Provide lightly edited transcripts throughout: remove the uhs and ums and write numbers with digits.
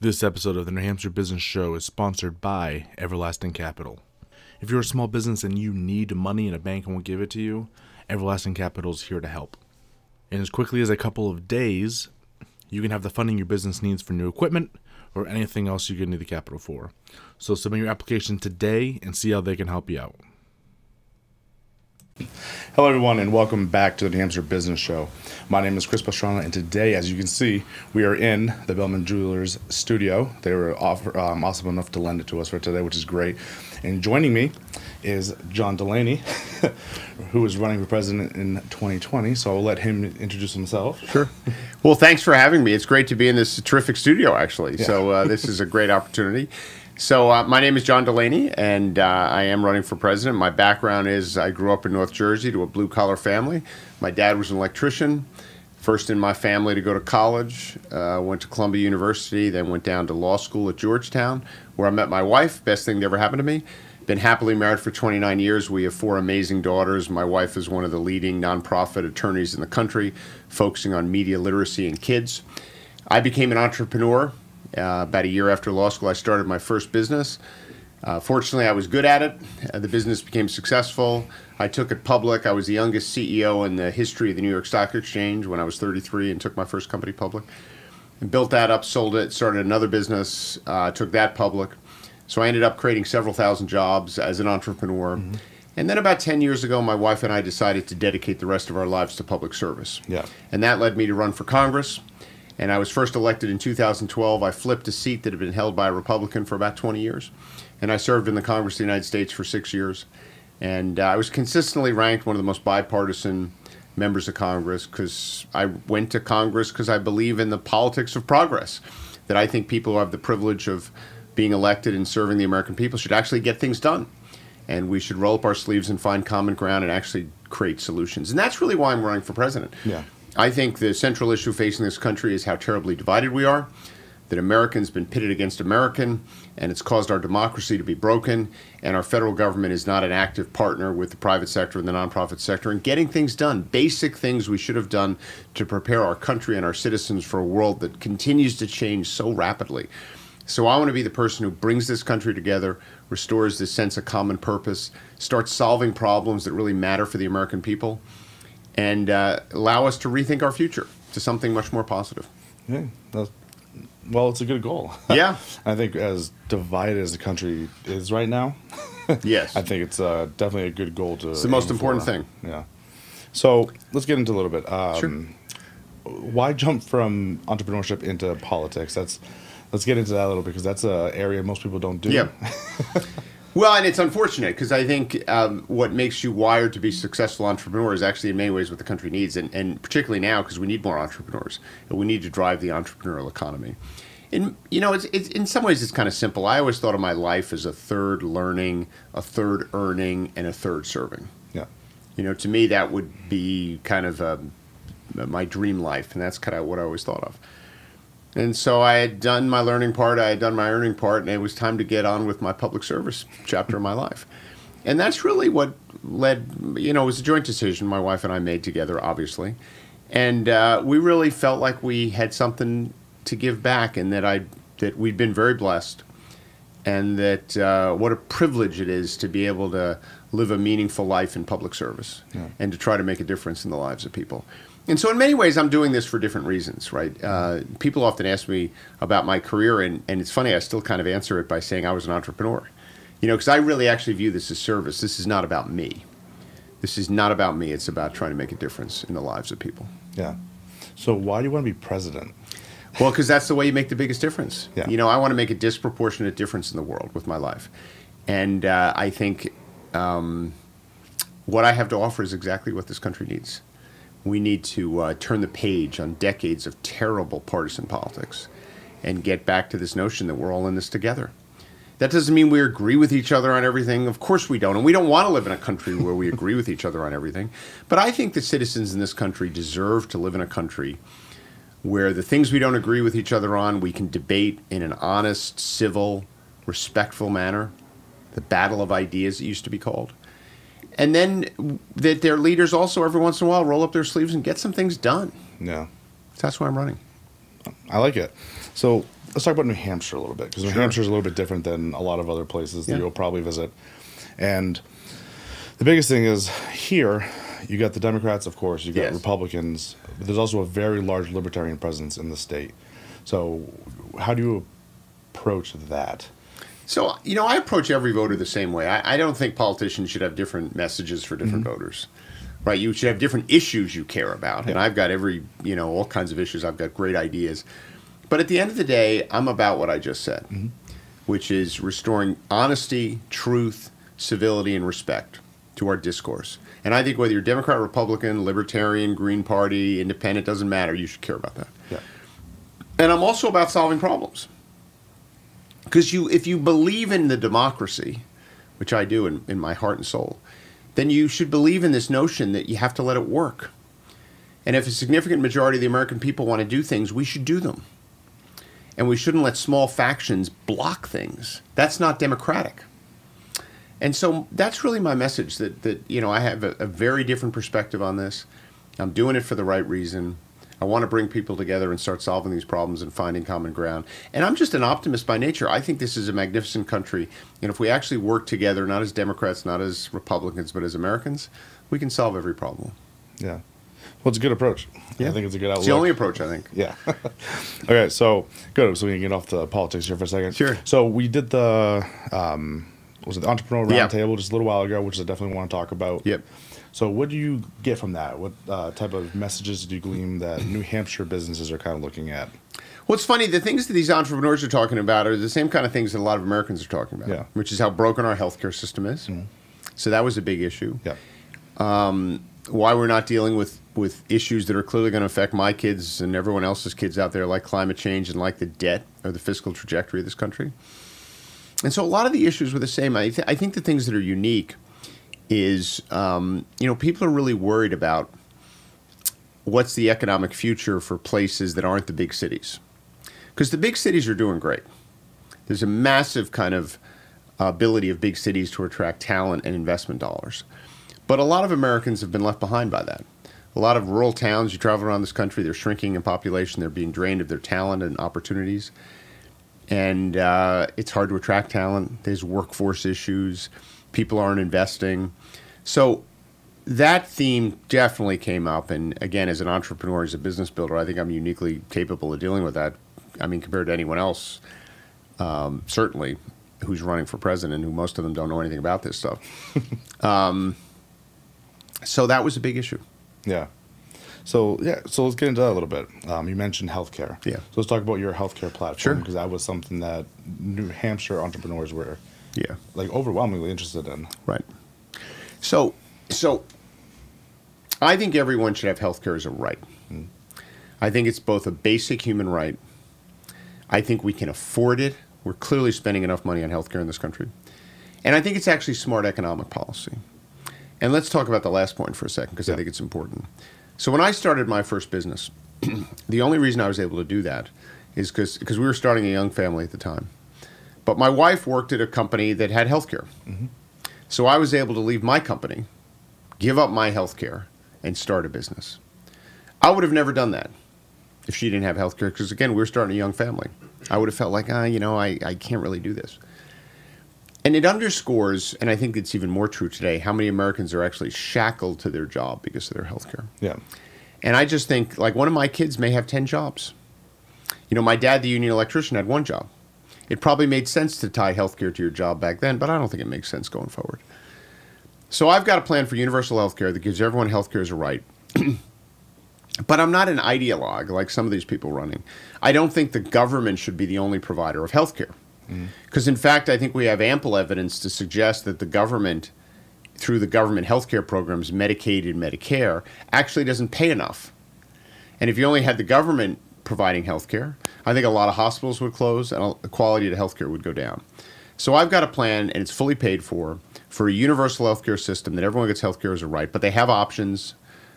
This episode of the New Hampshire Business Show is sponsored by Everlasting Capital. If you're a small business and you need money and a bank won't give it to you, Everlasting Capital is here to help. In as quickly as a couple of days, you can have the funding your business needs for new equipment or anything else you need the capital for. So submit your application today and see how they can help you out. Hello everyone and welcome back to the New Hampshire Business Show. My name is Chris Pastrana and today, as you can see, we are in the Bellman Jewelers studio. They were awesome enough to lend it to us for today, which is great. And joining me is John Delaney, who is running for president in 2020. So I'll let him introduce himself. Sure. Well, thanks for having me. It's great to be in this terrific studio, actually. Yeah. So this is a great opportunity. So my name is John Delaney, and I am running for president. My background is I grew up in North Jersey to a blue-collar family. My dad was an electrician, first in my family to go to college, went to Columbia University, then went down to law school at Georgetown, where I met my wife, best thing that ever happened to me. Been happily married for 29 years. We have 4 amazing daughters. My wife is one of the leading nonprofit attorneys in the country, focusing on media literacy and kids. I became an entrepreneur. About a year after law school, I started my first business. Fortunately, I was good at it. The business became successful. I took it public. I was the youngest CEO in the history of the New York Stock Exchange when I was 33 and took my first company public. And built that up, sold it, started another business, took that public. So I ended up creating several thousand jobs as an entrepreneur. Mm-hmm. And then about 10 years ago, my wife and I decided to dedicate the rest of our lives to public service. Yeah. And that led me to run for Congress. And I was first elected in 2012. I flipped a seat that had been held by a Republican for about 20 years. And I served in the Congress of the United States for 6 years. And I was consistently ranked one of the most bipartisan members of Congress because I went to Congress because I believe in the politics of progress, that I think people who have the privilege of being elected and serving the American people should actually get things done. And we should roll up our sleeves and find common ground and actually create solutions. And that's really why I'm running for president. Yeah. I think the central issue facing this country is how terribly divided we are, that Americans have been pitted against American, and it's caused our democracy to be broken, and our federal government is not an active partner with the private sector and the nonprofit sector in getting things done, basic things we should have done to prepare our country and our citizens for a world that continues to change so rapidly. So I want to be the person who brings this country together, restores this sense of common purpose, starts solving problems that really matter for the American people, and allow us to rethink our future to something much more positive. Yeah. Well, it's a good goal. Yeah. I think as divided as the country is right now, Yes. I think it's definitely a good goal to It's the most aim important for. thing. Yeah. So let's get into a little bit. Sure. Why jump from entrepreneurship into politics? Let's get into that a little because that's an area most people don't do. Yeah. Well, and it's unfortunate because I think what makes you wired to be a successful entrepreneur is actually in many ways what the country needs, and particularly now because we need more entrepreneurs and we need to drive the entrepreneurial economy. And, you know, it's in some ways it's kind of simple. I always thought of my life as a third learning, a third earning, and a third serving. Yeah. You know, to me that would be kind of my dream life, and that's kind of what I always thought of. And so I had done my learning part, I had done my earning part, and it was time to get on with my public service chapter of my life. And that's really what led, you know, it was a joint decision my wife and I made together, obviously. And we really felt like we had something to give back, and that we'd been very blessed, and that what a privilege it is to be able to live a meaningful life in public service. Yeah. And to try to make a difference in the lives of people. And so in many ways, I'm doing this for different reasons, right? People often ask me about my career, and it's funny, I still kind of answer it by saying I was an entrepreneur. You know, because I really actually view this as service. This is not about me. This is not about me. It's about trying to make a difference in the lives of people. Yeah. So why do you want to be president? Well, because that's the way you make the biggest difference. Yeah. You know, I want to make a disproportionate difference in the world with my life. And I think what I have to offer is exactly what this country needs. We need to turn the page on decades of terrible partisan politics and get back to this notion that we're all in this together. That doesn't mean we agree with each other on everything. Of course we don't. And we don't want to live in a country where we agree with each other on everything. But I think the citizens in this country deserve to live in a country where the things we don't agree with each other on, we can debate in an honest, civil, respectful manner. The battle of ideas, it used to be called. And then that their leaders also every once in a while roll up their sleeves and get some things done. Yeah. That's why I'm running. I like it. So let's talk about New Hampshire a little bit, because New Hampshire is a little bit different than a lot of other places that you'll probably visit. And the biggest thing is here, you got the Democrats, of course, you got Republicans, but there's also a very large libertarian presence in the state. So how do you approach that? So, you know, I approach every voter the same way. I don't think politicians should have different messages for different voters, right? You should have different issues you care about. And I've got all kinds of issues. I've got great ideas. But at the end of the day, I'm about what I just said, which is restoring honesty, truth, civility, and respect to our discourse. And I think whether you're Democrat, Republican, Libertarian, Green Party, Independent, doesn't matter. You should care about that. Yeah. And I'm also about solving problems. Because if you believe in the democracy, which I do in my heart and soul, then you should believe in this notion that you have to let it work. And if a significant majority of the American people want to do things, we should do them. And we shouldn't let small factions block things. That's not democratic. And so that's really my message, that I have a very different perspective on this. I'm doing it for the right reason. I want to bring people together and start solving these problems and finding common ground. And I'm just an optimist by nature. I think this is a magnificent country. And if we actually work together, not as Democrats, not as Republicans, but as Americans, we can solve every problem. Yeah. Well, it's a good approach. Yeah. I think it's a good outlook. It's the only approach, I think. Yeah. Okay, so good. So we can get off the politics here for a second. Sure. So we did the, was it the Entrepreneur Roundtable just a little while ago, which I definitely want to talk about. Yep. So what do you get from that? What type of messages do you glean that New Hampshire businesses are kind of looking at? Well, it's funny. The things that these entrepreneurs are talking about are the same kind of things that a lot of Americans are talking about, which is how broken our healthcare system is. So that was a big issue. Yeah. Why we're not dealing with issues that are clearly going to affect my kids and everyone else's kids out there, like climate change and like the debt or the fiscal trajectory of this country. And so a lot of the issues were the same. I think the things that are unique is, people are really worried about what's the economic future for places that aren't the big cities. Because the big cities are doing great. There's a massive kind of ability of big cities to attract talent and investment dollars. But a lot of Americans have been left behind by that. A lot of rural towns, you travel around this country, they're shrinking in population, they're being drained of their talent and opportunities. And it's hard to attract talent. There's workforce issues. People aren't investing. So that theme definitely came up. And again, as an entrepreneur, as a business builder, I think I'm uniquely capable of dealing with that. I mean, compared to anyone else, certainly, who's running for president, who most of them don't know anything about this stuff. So that was a big issue. Yeah. So let's get into that a little bit. You mentioned healthcare. Yeah. So let's talk about your healthcare platform. Sure. Because that was something that New Hampshire entrepreneurs were overwhelmingly interested in. Right. So I think everyone should have healthcare as a right. I think it's both a basic human right. I think we can afford it. We're clearly spending enough money on healthcare in this country. And I think it's actually smart economic policy. And let's talk about the last point for a second, because I think it's important. So when I started my first business, the only reason I was able to do that is because we were starting a young family at the time. But my wife worked at a company that had healthcare. So I was able to leave my company, give up my healthcare, and start a business. I would have never done that if she didn't have healthcare, because again, we were starting a young family. I would have felt like, I can't really do this. And it underscores, and I think it's even more true today, how many Americans are actually shackled to their job because of their healthcare. Yeah. And I just think, like, one of my kids may have 10 jobs. My dad, the union electrician, had one job. It probably made sense to tie healthcare to your job back then, but I don't think it makes sense going forward. So I've got a plan for universal healthcare that gives everyone healthcare as a right. But I'm not an ideologue like some of these people running. I don't think the government should be the only provider of healthcare. Because, in fact, I think we have ample evidence to suggest that the government, through the government healthcare programs, Medicaid and Medicare, actually doesn't pay enough. And if you only had the government providing healthcare, I think a lot of hospitals would close and the quality of the healthcare would go down. So I've got a plan, and it's fully paid for a universal healthcare system that everyone gets healthcare as a right, but they have options.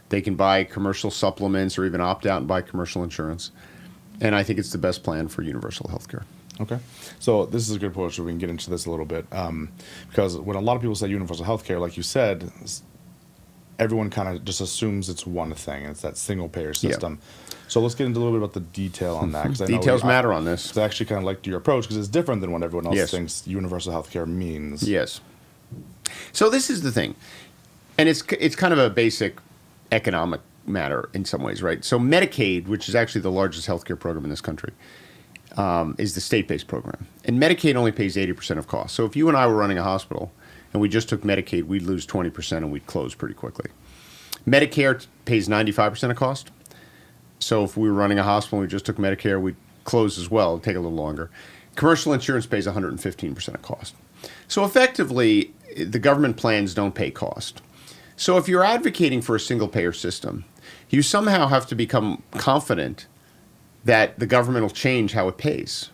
They can buy commercial supplements or even opt out and buy commercial insurance. And I think it's the best plan for universal healthcare. Okay. So this is a good approach, so we can get into this a little bit. Because when a lot of people say universal healthcare, like you said, everyone kind of just assumes it's one thing, and it's that single payer system. So let's get into a little bit about the detail on that. Details matter on this. I actually kind of liked your approach because it's different than what everyone else thinks universal healthcare means. Yes. So this is the thing, and it's kind of a basic economic matter in some ways, right? So Medicaid, which is actually the largest healthcare program in this country, is the state-based program. And Medicaid only pays 80% of costs. So if you and I were running a hospital and we just took Medicaid, we'd lose 20% and we'd close pretty quickly. Medicare pays 95% of cost. So if we were running a hospital and we just took Medicare, we'd close as well. It'd take a little longer. Commercial insurance pays 115% of cost. So effectively, the government plans don't pay cost. So if you're advocating for a single-payer system, you somehow have to become confident that the government will change how it pays,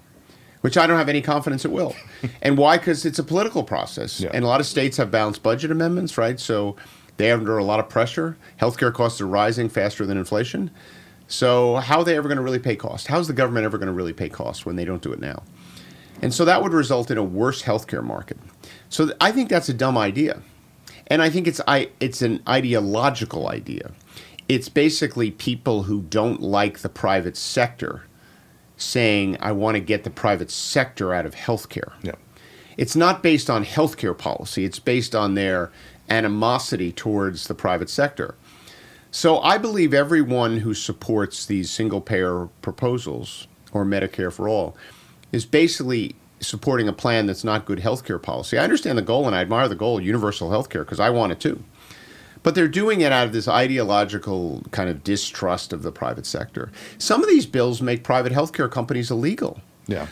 which I don't have any confidence it will. And why? Because it's a political process. And a lot of states have balanced budget amendments, right? So they're under a lot of pressure. Healthcare costs are rising faster than inflation. So how are they ever going to really pay cost? How's the government ever going to really pay costs when they don't do it now? And so that would result in a worse healthcare market. So I think that's a dumb idea. And I think it's an ideological idea. It's basically people who don't like the private sector saying, I want to get the private sector out of healthcare. It's not based on healthcare policy. It's based on their animosity towards the private sector. So I believe everyone who supports these single-payer proposals, or Medicare for all, is basically supporting a plan that's not good healthcare policy. I understand the goal, and I admire the goal, universal healthcare, because I want it too. But they're doing it out of this ideological kind of distrust of the private sector. Some of these bills make private healthcare companies illegal.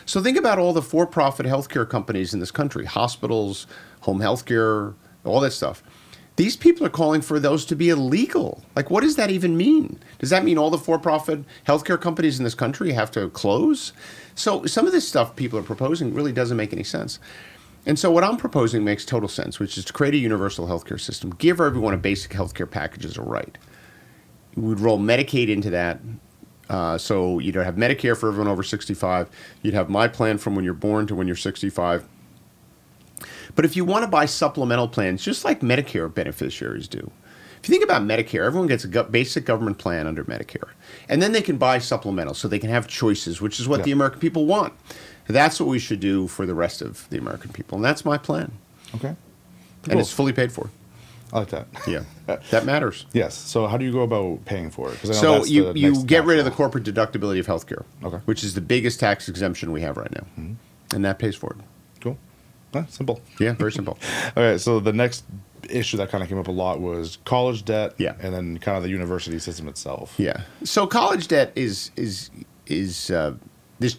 So think about all the for-profit healthcare companies in this country, hospitals, home healthcare, all that stuff. These people are calling for those to be illegal. Like, what does that even mean? Does that mean all the for-profit healthcare companies in this country have to close? So some of this stuff people are proposing really doesn't make any sense. And so what I'm proposing makes total sense, which is to create a universal healthcare system, give everyone a basic healthcare package as a right. We'd roll Medicaid into that. So you'd have Medicare for everyone over 65. You'd have my plan from when you're born to when you're 65. But if you want to buy supplemental plans, just like Medicare beneficiaries do, if you think about Medicare, everyone gets a basic government plan under Medicare. And then they can buy supplemental so they can have choices, which is what the American people want. That's what we should do for the rest of the American people. And that's my plan. Okay. Cool. And it's fully paid for. I like that. Yeah. That matters. Yes. So how do you go about paying for it? So you get rid of the corporate deductibility of healthcare, which is the biggest tax exemption we have right now. And that pays for it. Cool. Simple. Yeah, very simple. All right. So the next issue that kind of came up a lot was college debt. And then kind of the university system itself. So college debt is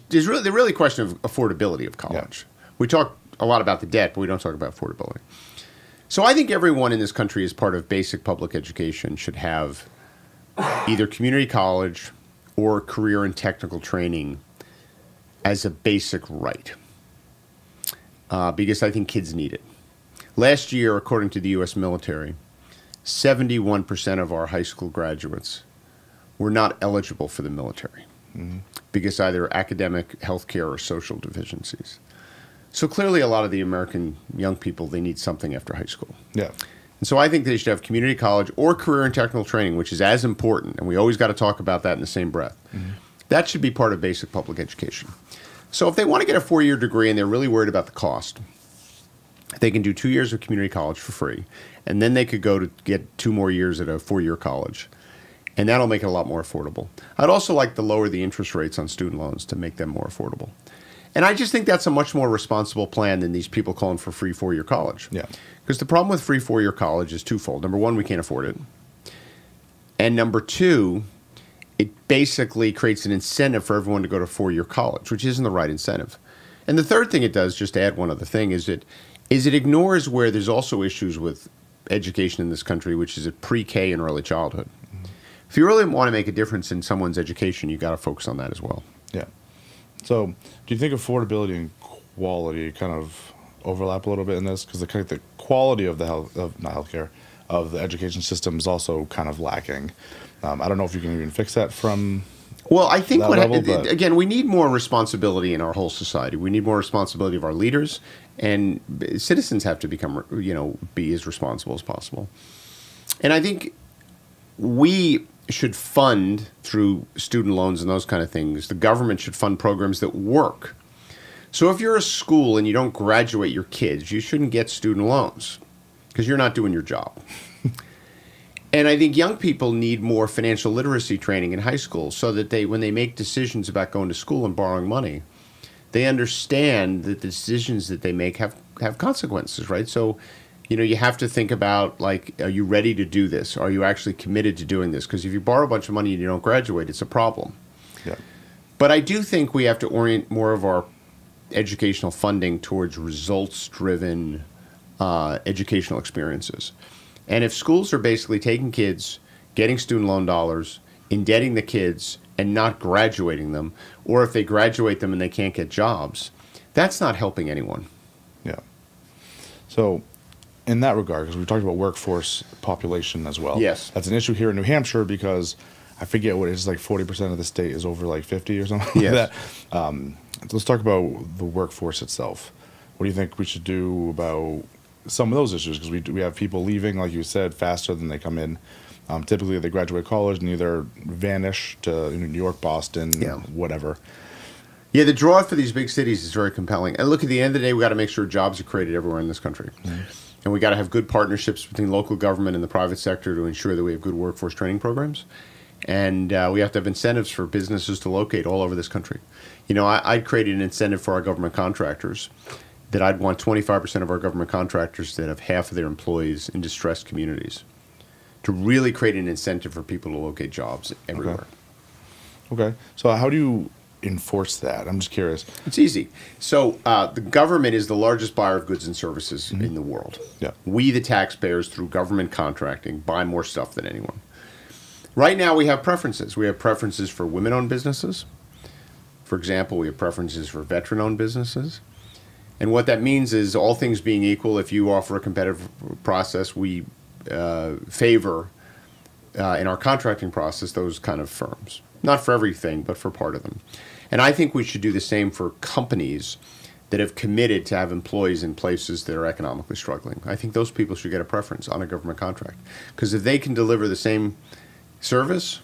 there's really the really question of affordability of college. We talk a lot about the debt, but we don't talk about affordability. So I think everyone in this country, as part of basic public education, should have either community college or career and technical training as a basic right. Because I think kids need it. Last year, according to the U.S. military, 71% of our high school graduates were not eligible for the military because either academic, healthcare, or social deficiencies. So clearly a lot of the American young people, they need something after high school. And so I think they should have community college or career and technical training, which is as important, and we always got to talk about that in the same breath. That should be part of basic public education. So if they want to get a 4-year degree and they're really worried about the cost, they can do 2 years of community college for free, and then they could go to get 2 more years at a 4-year college, and that'll make it a lot more affordable. I'd also like to lower the interest rates on student loans to make them more affordable. And I just think that's a much more responsible plan than these people calling for free 4-year college. Because the problem with free 4-year college is twofold. Number one, we can't afford it. And number two, it basically creates an incentive for everyone to go to 4-year college, which isn't the right incentive. And the third thing it does, just to add one other thing, is it ignores where there's also issues with education in this country, which is at pre-K and early childhood. If you really want to make a difference in someone's education, you got to focus on that as well. So do you think affordability and quality kind of overlap a little bit in this? Because the quality of of the education system is also kind of lacking. I don't know if you can even fix that from Well, I think, again, we need more responsibility in our whole society. We need more responsibility of our leaders, and citizens have to become, be as responsible as possible. And I think we should fund, through student loans and those kind of things, the government should fund programs that work. So if you're a school and you don't graduate your kids, you shouldn't get student loans because you're not doing your job. And I think young people need more financial literacy training in high school so that when they make decisions about going to school and borrowing money, they understand that the decisions that they make have consequences, right? So, you have to think about, like, are you ready to do this? Are you actually committed to doing this? Because if you borrow a bunch of money and you don't graduate, it's a problem. Yeah. But I do think we have to orient more of our educational funding towards results-driven educational experiences. And if schools are basically taking kids, getting student loan dollars, indebting the kids, and not graduating them, or if they graduate them and they can't get jobs, that's not helping anyone. Yeah. So in that regard, because we talked about workforce population as well. Yes. That's an issue here in New Hampshire because I forget what it is, like 40% of the state is over like 50 or something Yes. like that. Let's talk about the workforce itself. What do you think we should do about some of those issues? Because we have people leaving, like you said, faster than they come in. Typically, they graduate college and either vanish to New York, Boston, whatever. Yeah, the draw for these big cities is very compelling. And look, at the end of the day, we got to make sure jobs are created everywhere in this country. Mm-hmm. And we got to have good partnerships between local government and the private sector to ensure that we have good workforce training programs. And we have to have incentives for businesses to locate all over this country. I'd created an incentive for our government contractors that I'd want 25% of our government contractors that have half of their employees in distressed communities to really create an incentive for people to locate jobs everywhere. Okay. So how do you enforce that? I'm just curious. It's easy. So the government is the largest buyer of goods and services in the world. Yeah. We, the taxpayers, through government contracting, buy more stuff than anyone. Right now, we have preferences. We have preferences for women-owned businesses. For example, we have preferences for veteran-owned businesses. And what that means is, all things being equal, if you offer a competitive process, we favor, in our contracting process, those kind of firms. Not for everything, but for part of them. And I think we should do the same for companies that have committed to have employees in places that are economically struggling. I think those people should get a preference on a government contract. Because if they can deliver the same service,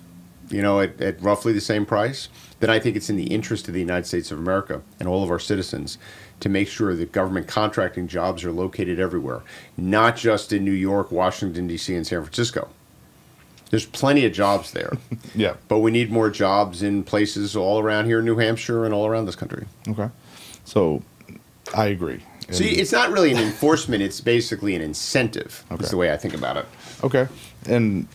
at roughly the same price, then I think it's in the interest of the United States of America and all of our citizens to make sure that government contracting jobs are located everywhere, not just in New York, Washington, D.C., and San Francisco. There's plenty of jobs there. Yeah. But we need more jobs in places all around here in New Hampshire and all around this country. Okay. So I agree. See, it's not really an enforcement. It's basically an incentive. Okay. That's the way I think about it. Okay. And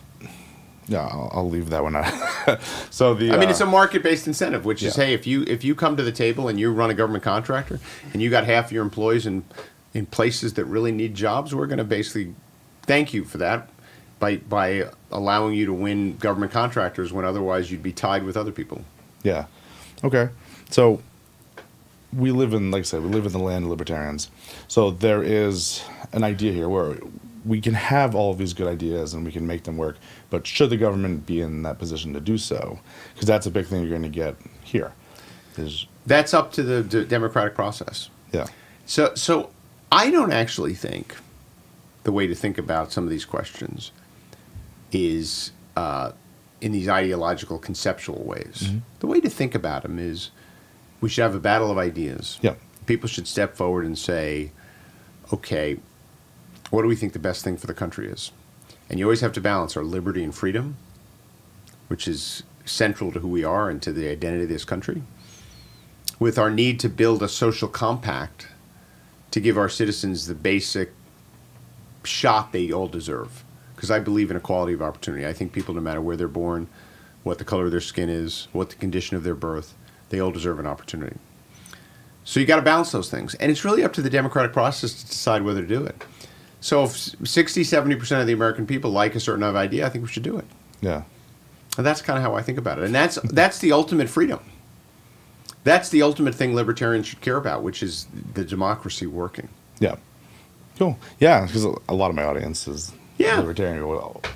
yeah, I'll leave that one out. So it's a market-based incentive, which is, hey, if you come to the table and you run a government contractor and you got half your employees in places that really need jobs, we're going to basically thank you for that by allowing you to win government contractors when otherwise you'd be tied with other people. Yeah. Okay. So we live in, like I said, we live in the land of libertarians. So there is an idea here where we can have all of these good ideas and we can make them work, but should the government be in that position to do so? Because that's a big thing you're going to get here. That's up to the democratic process. Yeah. So I don't actually think the way to think about some of these questions is in these ideological, conceptual ways. Mm-hmm. The way to think about them is we should have a battle of ideas. Yeah. People should step forward and say, okay, what do we think the best thing for the country is? And you always have to balance our liberty and freedom, which is central to who we are and to the identity of this country, with our need to build a social compact to give our citizens the basic shot they all deserve. Because I believe in equality of opportunity. I think people, no matter where they're born, what the color of their skin is, what the condition of their birth, they all deserve an opportunity. So you got to balance those things. And it's really up to the democratic process to decide whether to do it. So if 60-70% of the American people like a certain idea, I think we should do it. Yeah. And that's kind of how I think about it. And that's the ultimate freedom. That's the ultimate thing libertarians should care about, which is the democracy working. Yeah. Cool. Yeah, because a lot of my audience is libertarian.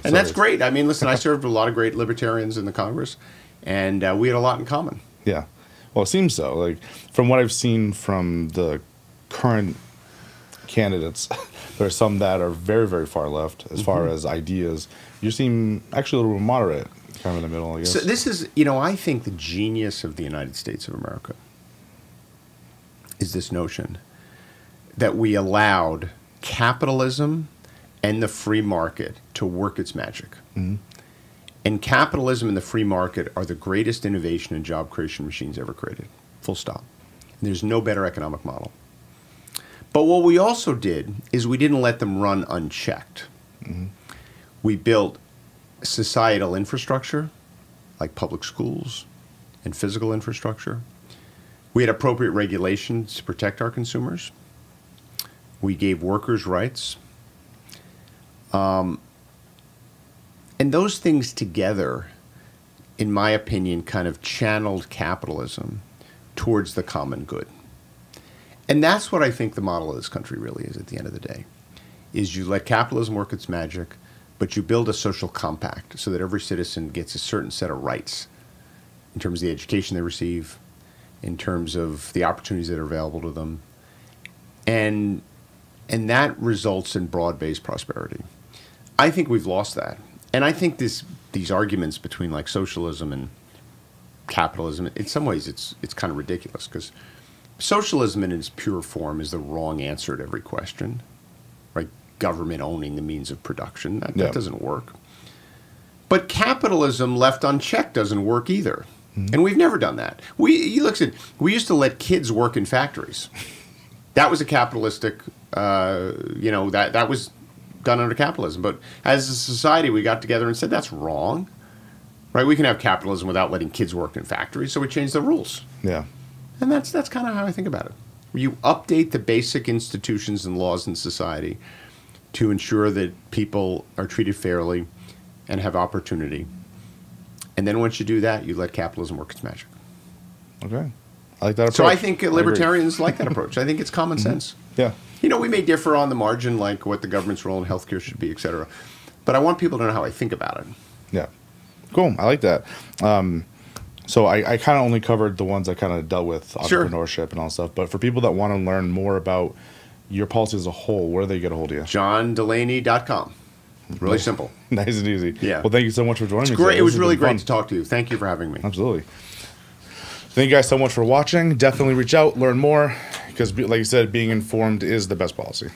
And that's great. I mean, listen, I served a lot of great libertarians in the Congress, and we had a lot in common. Yeah. Well, it seems so. Like, from what I've seen from the current candidates, There are some that are very, very far left as far as ideas. You seem actually a little moderate, kind of in the middle, I guess. So this is, I think the genius of the United States of America is this notion that we allowed capitalism and the free market to work its magic. And capitalism and the free market are the greatest innovation and job creation machines ever created. Full stop. And there's no better economic model. But what we also did is we didn't let them run unchecked. We built societal infrastructure, like public schools and physical infrastructure. We had appropriate regulations to protect our consumers. We gave workers rights. And those things together, in my opinion, kind of channeled capitalism towards the common good. And that's what I think the model of this country really is at the end of the day, is you let capitalism work its magic, but you build a social compact so that every citizen gets a certain set of rights in terms of the education they receive, in terms of the opportunities that are available to them. And that results in broad-based prosperity. I think we've lost that. And I think these arguments between like socialism and capitalism, in some ways it's kind of ridiculous, because socialism in its pure form is the wrong answer to every question, right? Government owning the means of production, that doesn't work. But capitalism left unchecked doesn't work either. And we've never done that. We used to let kids work in factories. That was a capitalistic, that was done under capitalism. But as a society, we got together and said, that's wrong, right? We can have capitalism without letting kids work in factories, so we changed the rules. Yeah. And that's kind of how I think about it. You update the basic institutions and laws in society to ensure that people are treated fairly and have opportunity. And then once you do that, you let capitalism work its magic. Okay. I like that approach. So I think libertarians like that approach. I think it's common sense. Yeah. We may differ on the margin, like what the government's role in healthcare should be, et cetera. But I want people to know how I think about it. Yeah. Cool. I like that. So I kind of only covered the ones that kind of dealt with entrepreneurship and all stuff. But for people that want to learn more about your policy as a whole, where do they get a hold of you? JohnDelaney.com. Really simple. Nice and easy. Yeah. Well, thank you so much for joining me. Great. It was really great to talk to you. Thank you for having me. Absolutely. Thank you guys so much for watching. Definitely reach out, learn more, because like you said, being informed is the best policy.